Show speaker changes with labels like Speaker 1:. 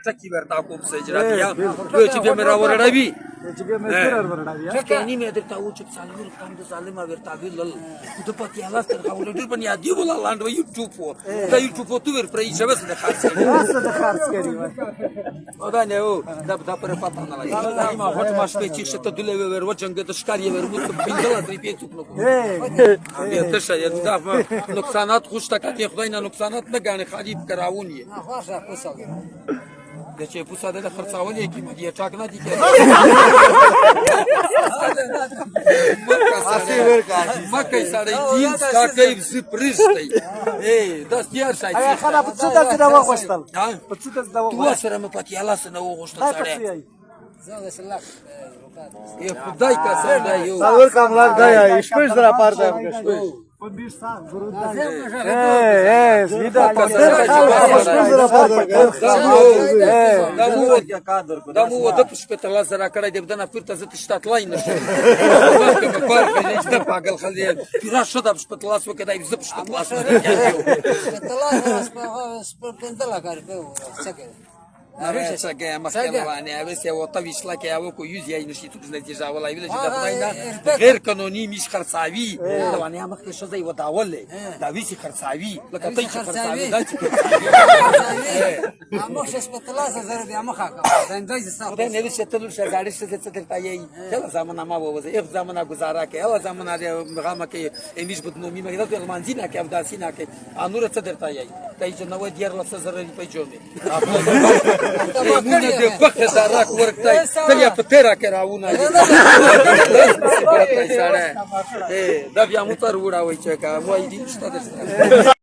Speaker 1: ټکی ورته کوم سجراتیا چې به مې راوړړوي
Speaker 2: چې به مې سره ورړوي
Speaker 1: ټکی مې درته و چې څلور کم د ظالم ورته ویل د پتی الله تر خاور ډیر بنیا دی ولا لاند وي یوټیوب دا یوټیوب تو ور پرې شبس نه خاص
Speaker 2: تاسو د خرڅ کړی
Speaker 1: او دا نه و دا پر پتا نه لګي ما هټ ما شپې چې شته دلې ور و جنگ د ښکاری ور مو ته بندل ترې پیڅوک نو یا ته شې دا نقصانات خوشته کته خدای نه نقصانات نه غانې خالي کراونی
Speaker 3: نه خوښه کوسه
Speaker 1: د چې پوسا د خرڅاول یې کی مدي ټاک نه دي مکه سره دین کا کوي زپرشتي دا ستیر شای
Speaker 2: ایا خلا په څه داسې دا وغوښتل په څه داسې دا
Speaker 1: تو سره مې پتی الله سره وغوښتل سره
Speaker 3: زه د سلاک
Speaker 1: ای خدای کا سره یو
Speaker 2: څلور کم لاک دا یا شپږ زره پارده وکړو په 20 سال ضرورت دی زیدا
Speaker 1: دا مو د پښپتلا سره کړی دی بدنه فرته زت شتات لاین نشو په پاگل خلې پیرا شو د پښپتلا سو کدای ز پښپتلا سو
Speaker 3: طلع سپندلا کار په څه
Speaker 1: ناريش ساقي مخكلواني بس يا وطويش لك يا وكو يوزي اي نشيتو نتيجه والله ولا جدا فداينا غير قانوني مش خرصاوي طبعا يا مخك شو زي وداول دا ويسي خرصاوي لك طي خرصاوي دا
Speaker 3: ما مخش سپتلا زره بیا مخه کا زندای زستا
Speaker 1: دا نه وسه تلو شګاړي څه څه درته یي دا زمانہ ما وځي اف زمانہ گزارا کې او زمانہ د مغامه کې امیش بدنومي مګر د المانزینا کې افداسینا کې انور څه درته یي دای چې نو دیر لسه زره په جوړه مونږ د وخت دراک ورکتای تلیا په تیرا کې راونه دا بیا مو تر وړاوي چې کا وای دي شته